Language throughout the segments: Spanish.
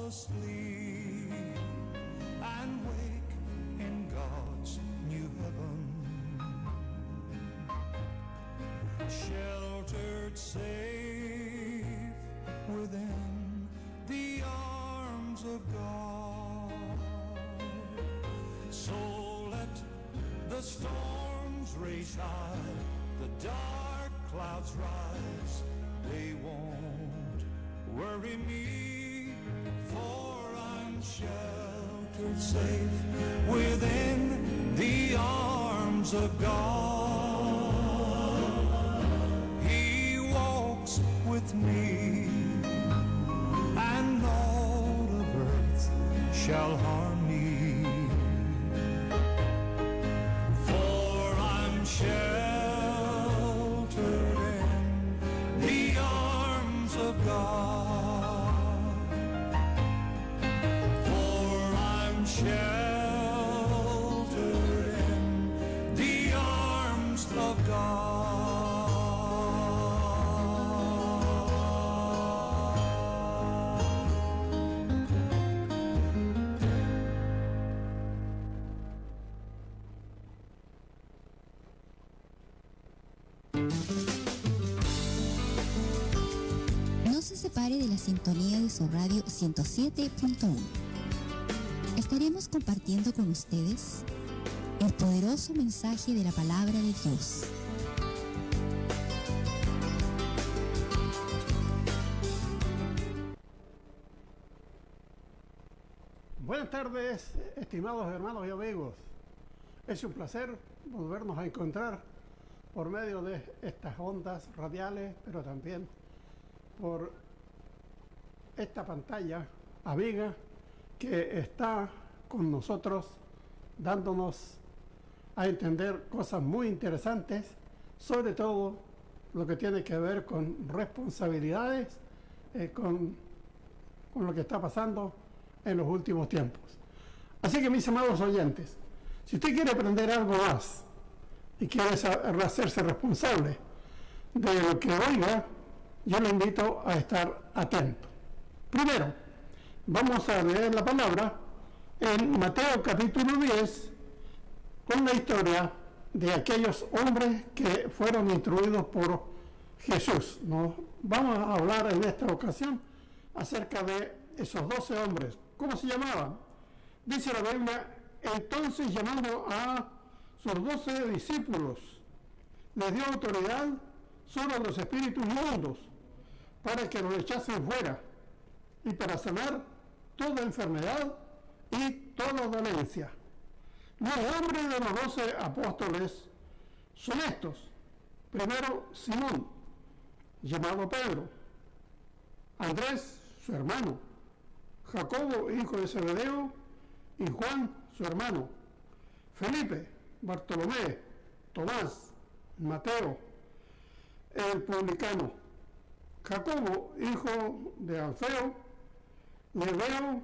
asleep and wake in God's new heaven, sheltered safe within the arms of God. So let the storms rage high, the dark clouds rise, they won't worry me, for I'm sheltered safe within the arms of God. He walks with me, and naught of earth shall harm me, for I'm sheltered in the arms of God, for I'm sheltered in the arms of God. No se separe de la sintonía de su radio 107.1. Estaremos compartiendo con ustedes el poderoso mensaje de la palabra de Dios. Buenas tardes, estimados hermanos y amigos. Es un placer volvernos a encontrar por medio de estas ondas radiales, pero también por esta pantalla amiga que está con nosotros, dándonos a entender cosas muy interesantes, sobre todo lo que tiene que ver con responsabilidades, con lo que está pasando en los últimos tiempos. Así que, mis amados oyentes, si usted quiere aprender algo más y quiere hacerse responsable de lo que oiga, yo le invito a estar atento. Primero, vamos a leer la palabra en Mateo capítulo 10, con la historia de aquellos hombres que fueron instruidos por Jesús. Nos vamos a hablar en esta ocasión acerca de esos 12 hombres. ¿Cómo se llamaban? Dice la Biblia: entonces, llamando a sus 12 discípulos, les dio autoridad sobre los espíritus inmundos para que los echasen fuera y para sanar toda enfermedad y toda dolencia. Los nombres de los 12 apóstoles son estos. Primero, Simón, llamado Pedro; Andrés, su hermano; Jacobo, hijo de Zebedeo, y Juan, su hermano; Felipe, Bartolomé, Tomás, Mateo, el publicano; Jacobo, hijo de Alfeo; Lebeo,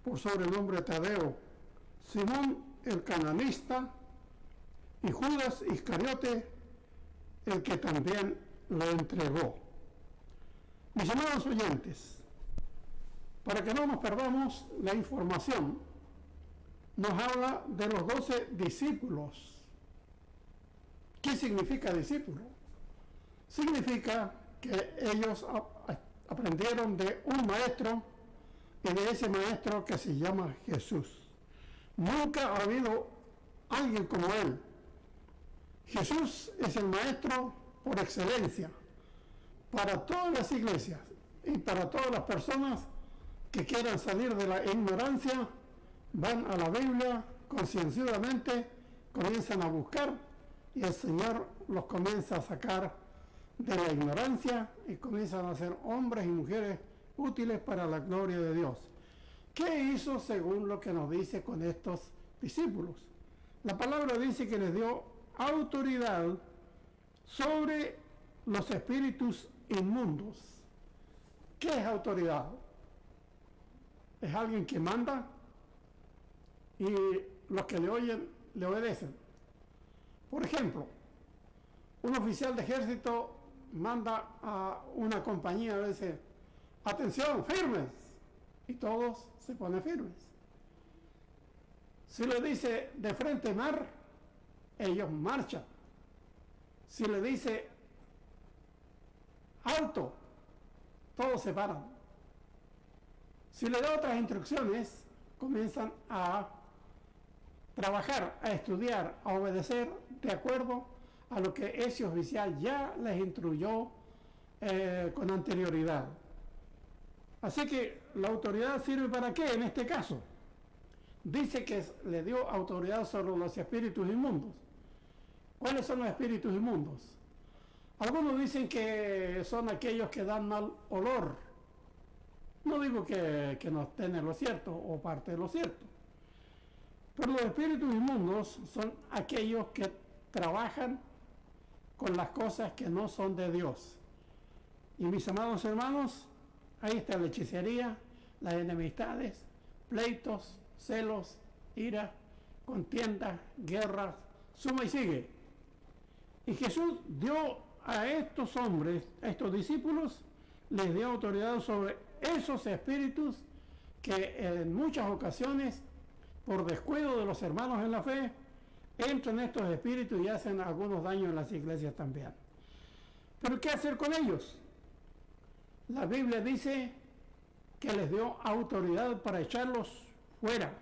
por sobrenombre Tadeo; Simón, el cananista; y Judas Iscariote, el que también lo entregó. Mis amados oyentes, para que no nos perdamos la información, nos habla de los 12 discípulos. ¿Qué significa discípulo? Significa que ellos aprendieron de un maestro, y de ese maestro que se llama Jesús. Nunca ha habido alguien como él. Jesús es el maestro por excelencia para todas las iglesias y para todas las personas que quieran salir de la ignorancia. Van a la Biblia concienzudamente, comienzan a buscar, y el Señor los comienza a sacar de la ignorancia y comienzan a ser hombres y mujeres útiles para la gloria de Dios. ¿Qué hizo según lo que nos dice con estos discípulos? La palabra dice que les dio autoridad sobre los espíritus inmundos. ¿Qué es autoridad? Es alguien que manda y los que le oyen le obedecen. Por ejemplo, un oficial de ejército manda a una compañía, dice: atención, firmes, y todos se ponen firmes. Si le dice de frente mar, ellos marchan. Si le dice alto, todos se paran. Si le da otras instrucciones, comienzan a trabajar, a estudiar, a obedecer de acuerdo a lo que ese oficial ya les instruyó con anterioridad. Así que la autoridad sirve ¿para qué en este caso? Dice que le dio autoridad sobre los espíritus inmundos. ¿Cuáles son los espíritus inmundos? Algunos dicen que son aquellos que dan mal olor. No digo que no estén en lo cierto o parte de lo cierto. Pero los espíritus inmundos son aquellos que trabajan con las cosas que no son de Dios. Y mis amados hermanos, ahí está la hechicería, las enemistades, pleitos, celos, ira, contiendas, guerras, suma y sigue. Y Jesús dio a estos hombres, a estos discípulos, les dio autoridad sobre esos espíritus que en muchas ocasiones, por descuido de los hermanos en la fe, entran estos espíritus y hacen algunos daños en las iglesias también. ¿Pero qué hacer con ellos? La Biblia dice que les dio autoridad para echarlos fuera.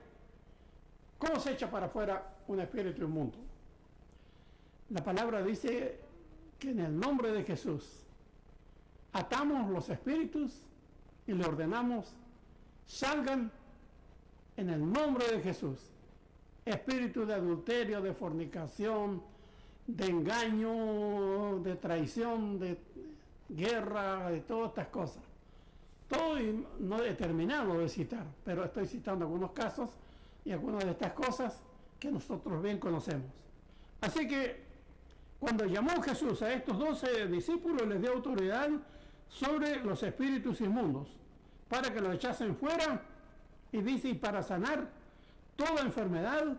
¿Cómo se echa para afuera un espíritu inmundo? La palabra dice que en el nombre de Jesús atamos los espíritus y le ordenamos salgan en el nombre de Jesús. Espíritu de adulterio, de fornicación, de engaño, de traición, de guerra, de todas estas cosas. Todo no he terminado de citar, pero estoy citando algunos casos y algunas de estas cosas que nosotros bien conocemos. Así que cuando llamó Jesús a estos 12 discípulos, les dio autoridad sobre los espíritus inmundos para que los echasen fuera, y dice, y para sanar toda enfermedad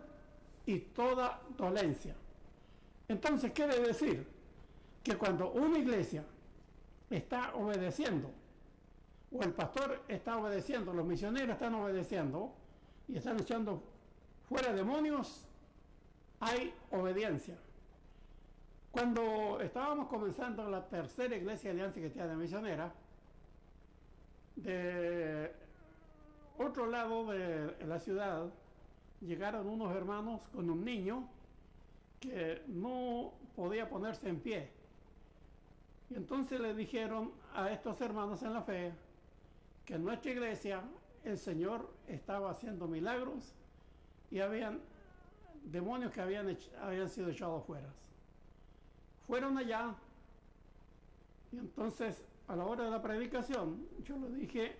y toda dolencia. Entonces quiere decir que cuando una iglesia está obedeciendo, o el pastor está obedeciendo, los misioneros están obedeciendo y están echando fuera demonios, hay obediencia. Cuando estábamos comenzando la tercera iglesia de Alianza Cristiana Misionera, de otro lado de la ciudad llegaron unos hermanos con un niño que no podía ponerse en pie. Y entonces le dijeron a estos hermanos en la fe que en nuestra iglesia el Señor estaba haciendo milagros y habían demonios que habían sido echados fuera. Fueron allá y entonces a la hora de la predicación yo le dije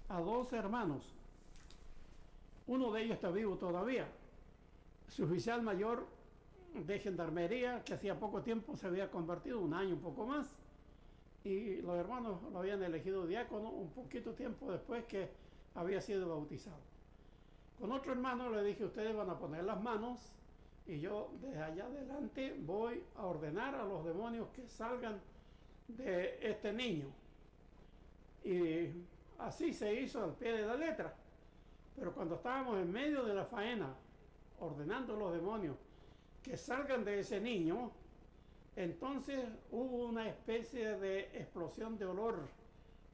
a 2 hermanos, uno de ellos está vivo todavía, su oficial mayor de gendarmería, que hacía poco tiempo se había convertido, un año, un poco más, y los hermanos lo habían elegido diácono un poquito tiempo después que había sido bautizado. Con otro hermano le dije, ustedes van a poner las manos y yo desde allá adelante voy a ordenar a los demonios que salgan de este niño. Y así se hizo al pie de la letra. Pero cuando estábamos en medio de la faena, ordenando a los demonios que salgan de ese niño, entonces hubo una especie de explosión de olor,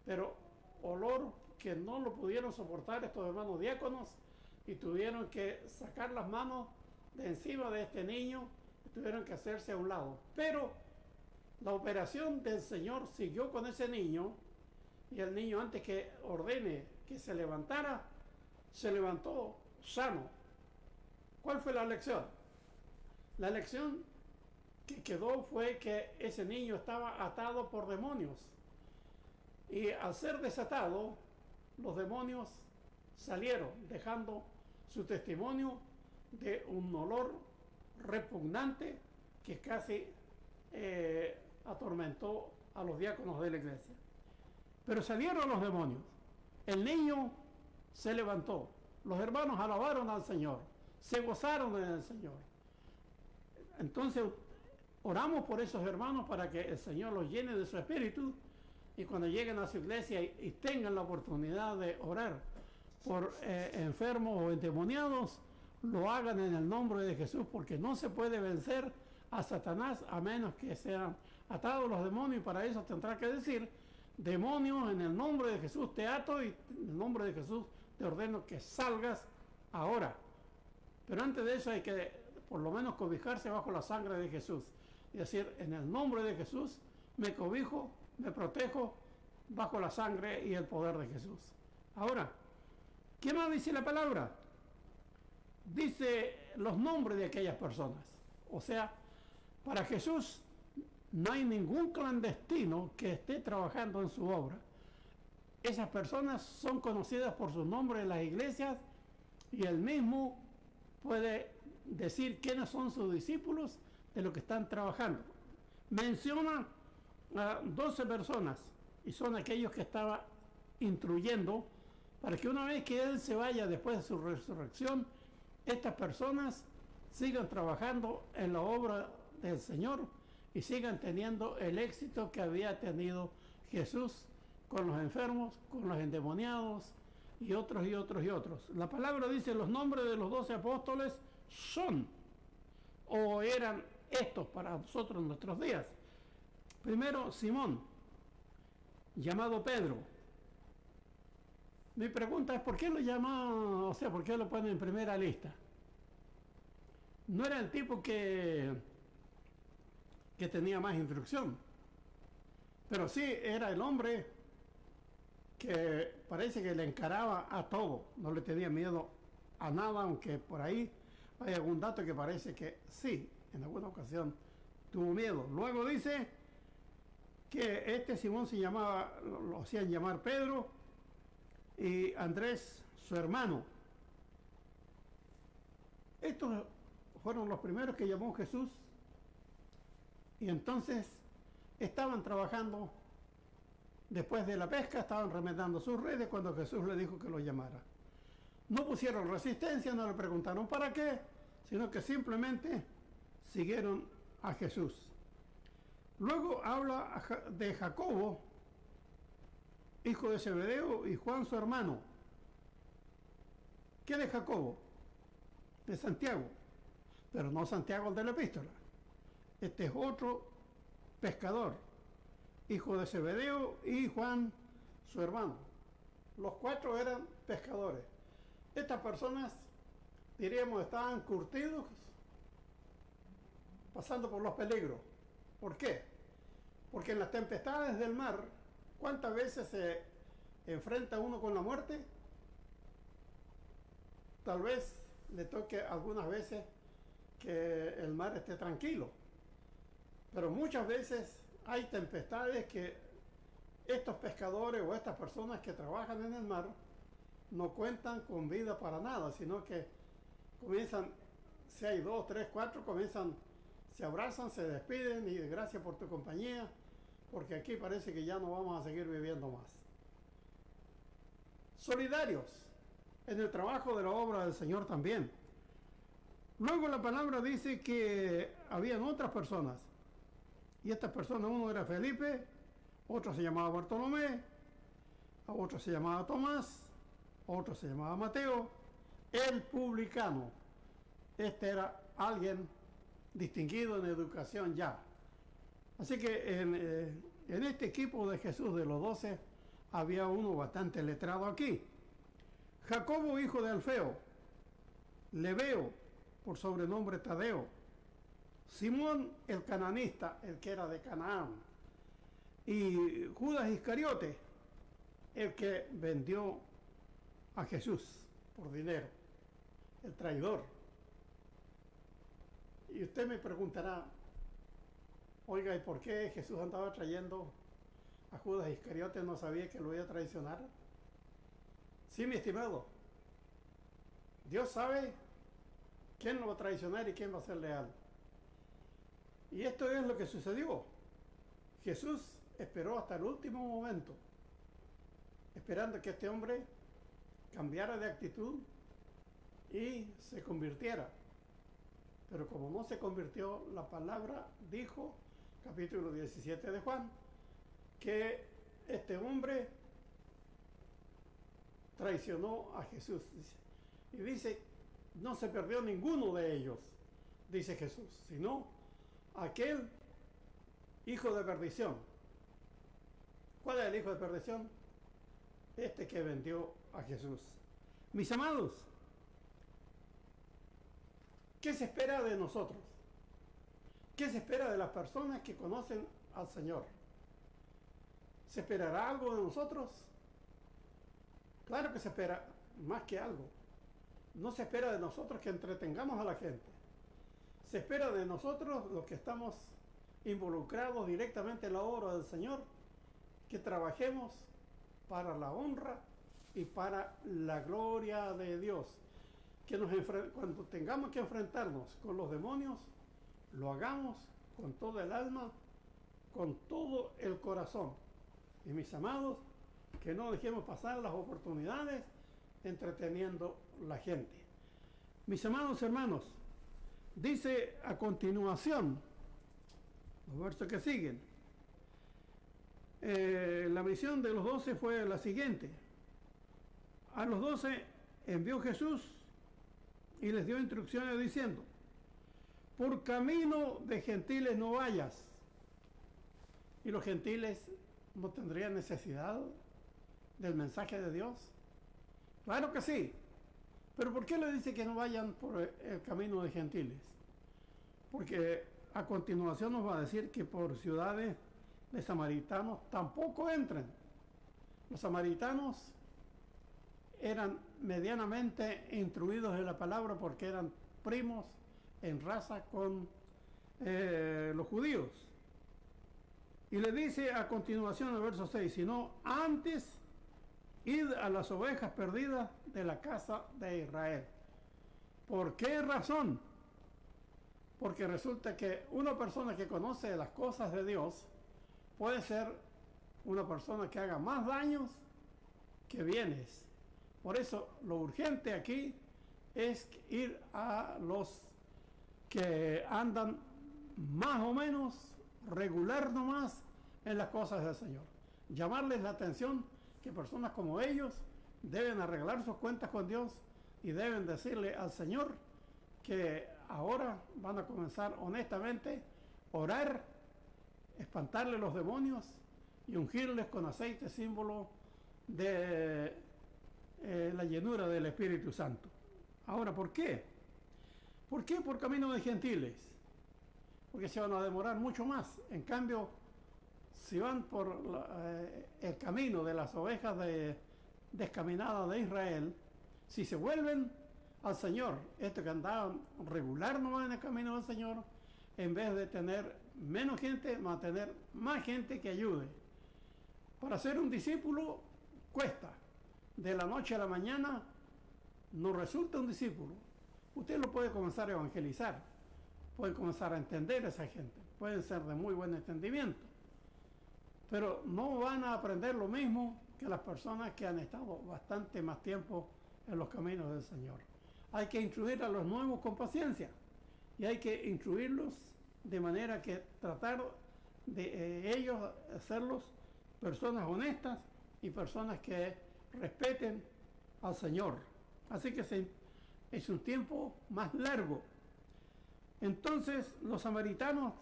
pero olor que no lo pudieron soportar estos hermanos diáconos y tuvieron que sacar las manos de encima de este niño y tuvieron que hacerse a un lado. Pero la operación del Señor siguió con ese niño y el niño, antes que ordene que se levantara, se levantó sano. ¿Cuál fue la lección? La lección que quedó fue que ese niño estaba atado por demonios y al ser desatado los demonios salieron dejando su testimonio de un olor repugnante que casi atormentó a los diáconos de la iglesia. Pero salieron los demonios, el niño se levantó, los hermanos alabaron al Señor, se gozaron en el Señor. Entonces oramos por esos hermanos para que el Señor los llene de su espíritu y cuando lleguen a su iglesia y tengan la oportunidad de orar por enfermos o endemoniados, lo hagan en el nombre de Jesús, porque no se puede vencer a Satanás a menos que sean atados los demonios, y para eso tendrá que decir: demonios, en el nombre de Jesús te ato y en el nombre de Jesús te ordeno que salgas ahora. Pero antes de eso hay que por lo menos cobijarse bajo la sangre de Jesús y decir: en el nombre de Jesús me cobijo, me protejo bajo la sangre y el poder de Jesús. Ahora, ¿qué más dice la palabra? Dice los nombres de aquellas personas. O sea, para Jesús no hay ningún clandestino que esté trabajando en su obra. Esas personas son conocidas por sus nombres en las iglesias y él mismo puede decir quiénes son sus discípulos de lo que están trabajando. Menciona a 12 personas y son aquellos que estaba instruyendo para que una vez que él se vaya después de su resurrección, estas personas sigan trabajando en la obra del Señor y sigan teniendo el éxito que había tenido Jesús con los enfermos, con los endemoniados y otros y otros y otros. La palabra dice: los nombres de los 12 apóstoles son o eran estos para nosotros en nuestros días. Primero, Simón, llamado Pedro. Mi pregunta es: ¿por qué lo llama, o sea, por qué lo ponen en primera lista? No era el tipo que tenía más instrucción, pero sí era el hombre que parece que le encaraba a todo, no le tenía miedo a nada, aunque por ahí hay algún dato que parece que sí, en alguna ocasión tuvo miedo. Luego dice que este Simón se llamaba, lo hacían llamar Pedro, y Andrés, su hermano. Estos fueron los primeros que llamó Jesús, y entonces estaban trabajando después de la pesca, estaban remendando sus redes cuando Jesús le dijo que lo llamara. No pusieron resistencia, no le preguntaron para qué, sino que simplemente siguieron a Jesús. Luego habla de Jacobo, hijo de Zebedeo, y Juan su hermano. ¿Qué de Jacobo? De Santiago, pero no Santiago el de la epístola. Este es otro pescador, hijo de Zebedeo, y Juan su hermano. Los 4 eran pescadores. Estas personas, diríamos, estaban curtidos, pasando por los peligros. ¿Por qué? Porque en las tempestades del mar, ¿cuántas veces se enfrenta uno con la muerte? Tal vez le toque algunas veces que el mar esté tranquilo, pero muchas veces hay tempestades que estos pescadores o estas personas que trabajan en el mar no cuentan con vida para nada, sino que comienzan, si hay 2, 3, 4, comienzan, se abrazan, se despiden y gracias por tu compañía, porque aquí parece que ya no vamos a seguir viviendo más. Solidarios en el trabajo de la obra del Señor también. Luego la palabra dice que habían otras personas, y estas personas, uno era Felipe, otro se llamaba Bartolomé, otro se llamaba Tomás, otro se llamaba Mateo, el publicano. Este era alguien distinguido en educación ya. Así que en este equipo de Jesús de los 12 había uno bastante letrado aquí. Jacobo, hijo de Alfeo, Lebeo, por sobrenombre Tadeo, Simón el cananista, el que era de Canaán, y Judas Iscariote, el que vendió a Jesús por dinero, el traidor. Y usted me preguntará: oiga, ¿y por qué Jesús andaba trayendo a Judas Iscariote? ¿No sabía que lo iba a traicionar? Sí, mi estimado, Dios sabe quién lo va a traicionar y quién va a ser leal. Y esto es lo que sucedió. Jesús esperó hasta el último momento, esperando que este hombre cambiara de actitud y se convirtiera. Pero como no se convirtió, la palabra dijo, capítulo 17 de Juan, que este hombre traicionó a Jesús. Y dice, no se perdió ninguno de ellos, dice Jesús, sino aquel hijo de perdición. ¿Cuál es el hijo de perdición? Este que vendió a Jesús. Mis amados, ¿qué se espera de nosotros? ¿Qué se espera de las personas que conocen al Señor? ¿Se esperará algo de nosotros? Claro que se espera más que algo. No se espera de nosotros que entretengamos a la gente. Se espera de nosotros, los que estamos involucrados directamente en la obra del Señor, que trabajemos para la honra y para la gloria de Dios. Que cuando tengamos que enfrentarnos con los demonios, lo hagamos con todo el alma, con todo el corazón. Y mis amados, que no dejemos pasar las oportunidades entreteniendo la gente. Mis amados hermanos, dice a continuación, los versos que siguen, la misión de los 12 fue la siguiente. A los 12 envió Jesús y les dio instrucciones diciendo, por camino de gentiles no vayas. Y los gentiles no tendrían necesidad del mensaje de Dios. Claro que sí. Pero ¿por qué le dice que no vayan por el camino de gentiles? Porque a continuación nos va a decir que por ciudades de samaritanos tampoco entren. Los samaritanos eran medianamente instruidos en la palabra porque eran primos en raza con los judíos. Y le dice a continuación el verso 6, sino antes id a las ovejas perdidas de la casa de Israel. ¿Por qué razón? Porque resulta que una persona que conoce las cosas de Dios puede ser una persona que haga más daños que bienes. Por eso lo urgente aquí es ir a los que andan más o menos regular nomás en las cosas del Señor. Llamarles la atención que personas como ellos deben arreglar sus cuentas con Dios y deben decirle al Señor que ahora van a comenzar honestamente a orar, espantarle los demonios y ungirles con aceite, símbolo de la llenura del Espíritu Santo. Ahora, ¿por qué? ¿Por qué por camino de gentiles? Porque se van a demorar mucho más. En cambio, si van por el camino de las ovejas descaminadas de Israel, si se vuelven al Señor, estos que andaban regular nomás en el camino del Señor, en vez de tener menos gente, van a tener más gente que ayude. Para ser un discípulo cuesta. De la noche a la mañana no resulta un discípulo. Usted lo puede comenzar a evangelizar, puede comenzar a entender a esa gente, pueden ser de muy buen entendimiento, pero no van a aprender lo mismo que las personas que han estado bastante más tiempo en los caminos del Señor. Hay que instruir a los nuevos con paciencia y hay que instruirlos de manera que tratar de ellos hacerlos personas honestas y personas que respeten al Señor. Así que es un tiempo más largo. Entonces los samaritanos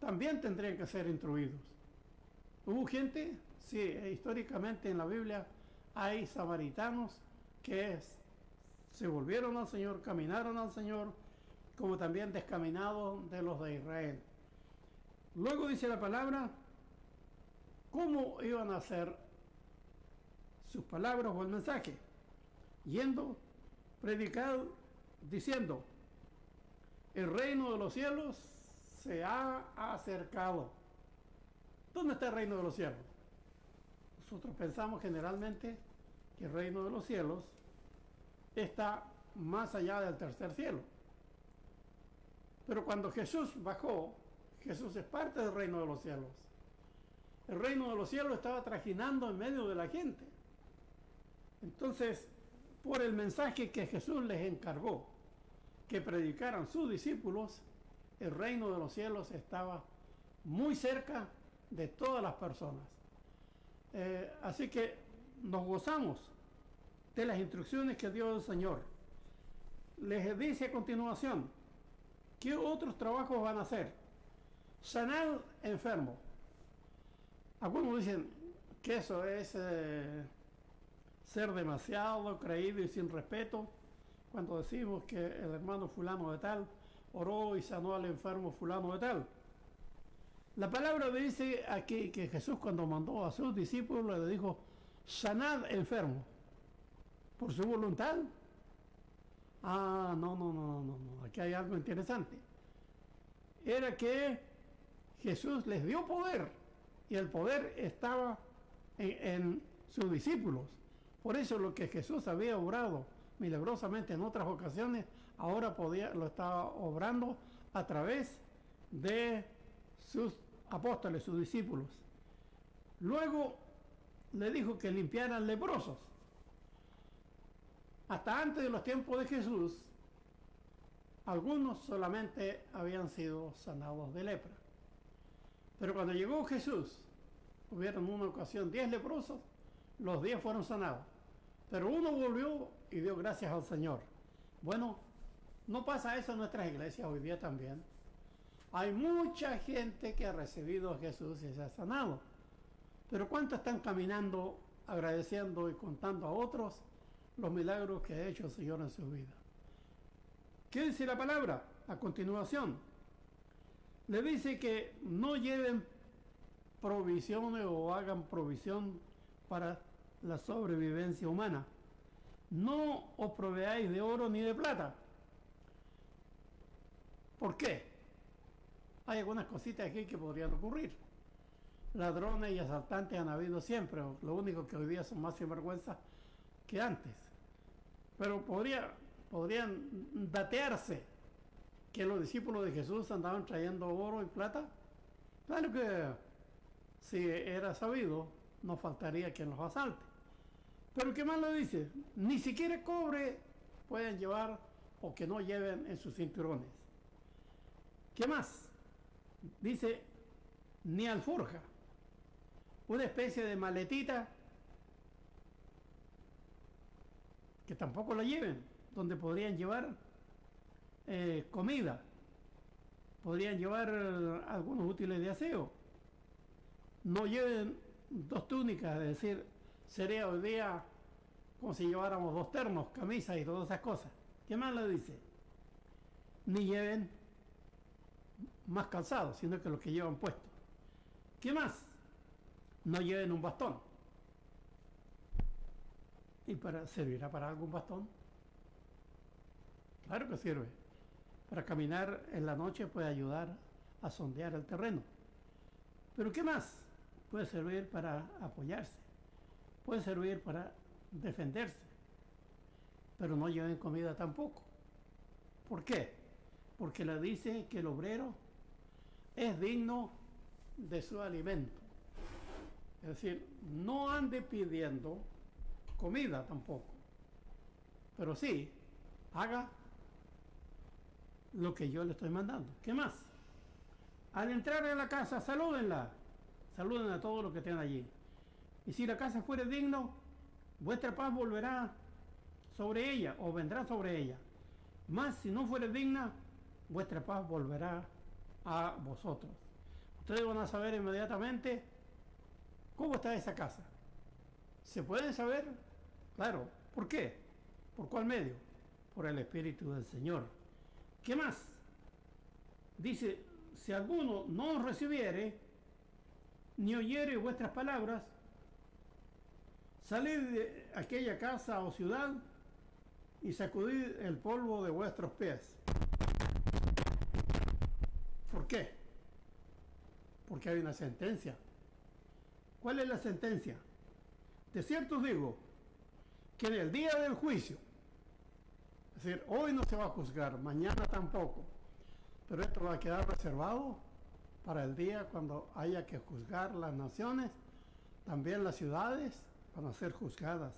también tendrían que ser instruidos. ¿Hubo gente? Sí, históricamente en la Biblia hay samaritanos que se volvieron al Señor, caminaron al Señor, como también descaminados de los de Israel. Luego dice la palabra, ¿cómo iban a hacer sus palabras o el mensaje? Yendo, predicado, diciendo, el reino de los cielos se ha acercado. ¿Dónde está el reino de los cielos? Nosotros pensamos generalmente que el reino de los cielos está más allá del tercer cielo. Pero cuando Jesús bajó, Jesús es parte del reino de los cielos. El reino de los cielos estaba trajinando en medio de la gente. Entonces, por el mensaje que Jesús les encargó que predicaran sus discípulos, el reino de los cielos estaba muy cerca de todas las personas. Así que nos gozamos de las instrucciones que dio el Señor. Les dice a continuación, ¿qué otros trabajos van a hacer? Sanar enfermos. Algunos dicen que eso es ser demasiado creído y sin respeto cuando decimos que el hermano fulano de tal oró y sanó al enfermo fulano de tal. La palabra dice aquí que Jesús, cuando mandó a sus discípulos, le dijo, sanad enfermos por su voluntad. No, aquí hay algo interesante. Era que Jesús les dio poder y el poder estaba en sus discípulos. Por eso lo que Jesús había obrado milagrosamente en otras ocasiones, ahora lo estaba obrando a través de sus apóstoles, sus discípulos. Luego le dijo que limpiaran leprosos. Hasta antes de los tiempos de Jesús, algunos solamente habían sido sanados de lepra. Pero cuando llegó Jesús, hubieron una ocasión 10 leprosos, los 10 fueron sanados. Pero uno volvió y dio gracias al Señor. Bueno, no pasa eso en nuestras iglesias hoy día también. Hay mucha gente que ha recibido a Jesús y se ha sanado. Pero ¿cuántos están caminando agradeciendo y contando a otros los milagros que ha hecho el Señor en su vida? ¿Qué dice la palabra? A continuación, le dice que no lleven provisiones o hagan provisión para la sobrevivencia humana. No os proveáis de oro ni de plata. ¿Por qué? Hay algunas cositas aquí que podrían ocurrir. Ladrones y asaltantes han habido siempre. Lo único que hoy día son más sinvergüenza que antes. Pero podrían datearse que los discípulos de Jesús andaban trayendo oro y plata. Claro que si era sabido, no faltaría quien los asalte. Pero ¿qué más le dice? Ni siquiera cobre pueden llevar o que no lleven en sus cinturones. ¿Qué más? Dice, ni alforja. Una especie de maletita que tampoco la lleven, donde podrían llevar comida, podrían llevar algunos útiles de aseo. No lleven 2 túnicas, es decir, sería hoy día como si lleváramos 2 ternos, camisas y todas esas cosas. ¿Qué más le dice? Ni lleven más calzados, sino que los que llevan puestos. ¿Qué más? No lleven un bastón. ¿Y servirá para algún bastón? Claro que sirve. Para caminar en la noche puede ayudar a sondear el terreno. ¿Pero qué más? Puede servir para apoyarse. Puede servir para defenderse. Pero no lleven comida tampoco. ¿Por qué? Porque le dice que el obrero es digno de su alimento. Es decir, no ande pidiendo comida tampoco. Pero sí, haga lo que yo le estoy mandando. ¿Qué más? Al entrar en la casa, salúdenla. Saluden a todos los que estén allí. Y si la casa fuere digno, vuestra paz volverá sobre ella o vendrá sobre ella. Mas si no fuere digna, vuestra paz volverá a vosotros. Ustedes van a saber inmediatamente cómo está esa casa. ¿Se puede saber? Claro. ¿Por qué? ¿Por cuál medio? Por el Espíritu del Señor. ¿Qué más? Dice, si alguno no os recibiere, ni oyere vuestras palabras, salid de aquella casa o ciudad y sacudid el polvo de vuestros pies. ¿Por qué? Porque hay una sentencia. ¿Cuál es la sentencia? De cierto os digo que en el día del juicio, es decir, hoy no se va a juzgar, mañana tampoco, pero esto va a quedar reservado para el día cuando haya que juzgar las naciones, también las ciudades van a ser juzgadas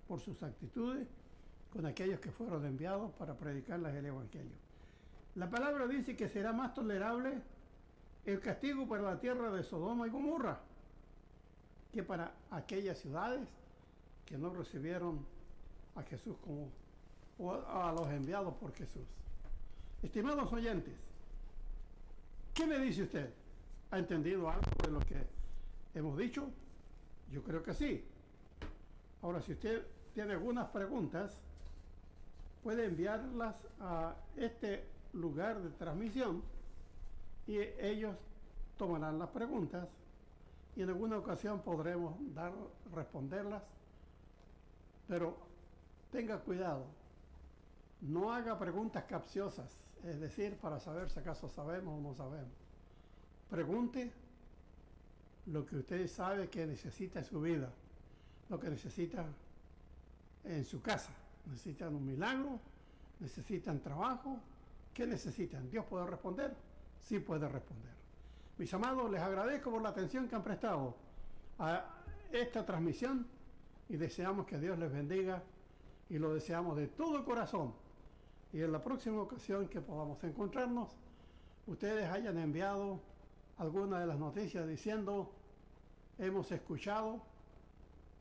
por sus actitudes con aquellos que fueron enviados para predicarles el Evangelio. La palabra dice que será más tolerable el castigo para la tierra de Sodoma y Gomorra que para aquellas ciudades que no recibieron a Jesús como o a los enviados por Jesús. Estimados oyentes, ¿qué me dice usted? ¿Ha entendido algo de lo que hemos dicho? Yo creo que sí. Ahora, si usted tiene algunas preguntas, puede enviarlas a este lugar de transmisión y ellos tomarán las preguntas y en alguna ocasión podremos responderlas, pero tenga cuidado, no haga preguntas capciosas, es decir, para saber si acaso sabemos o no sabemos. Pregunte lo que usted sabe que necesita en su vida, lo que necesita en su casa. ¿Necesitan un milagro? ¿Necesitan trabajo? ¿Qué necesitan? ¿Dios puede responder? Sí puede responder. Mis amados, les agradezco por la atención que han prestado a esta transmisión y deseamos que Dios les bendiga y lo deseamos de todo corazón. Y en la próxima ocasión que podamos encontrarnos, ustedes hayan enviado alguna de las noticias diciendo: hemos escuchado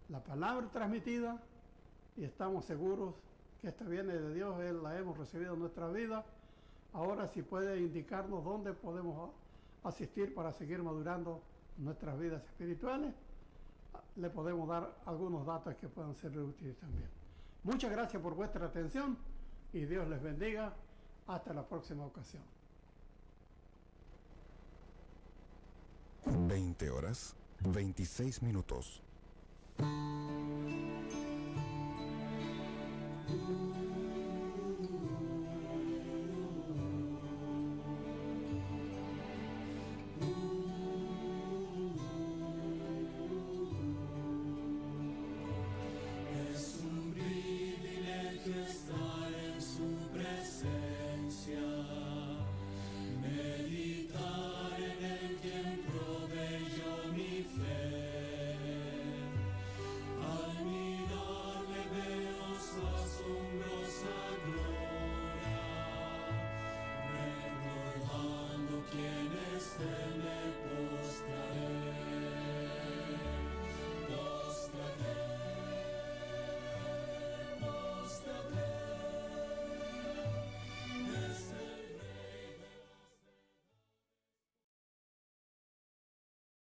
la palabra transmitida y estamos seguros que esta viene de Dios, la hemos recibido en nuestra vida. Ahora, si puede indicarnos dónde podemos asistir para seguir madurando nuestras vidas espirituales, le podemos dar algunos datos que puedan ser útiles también. Muchas gracias por vuestra atención y Dios les bendiga. Hasta la próxima ocasión. 20:26.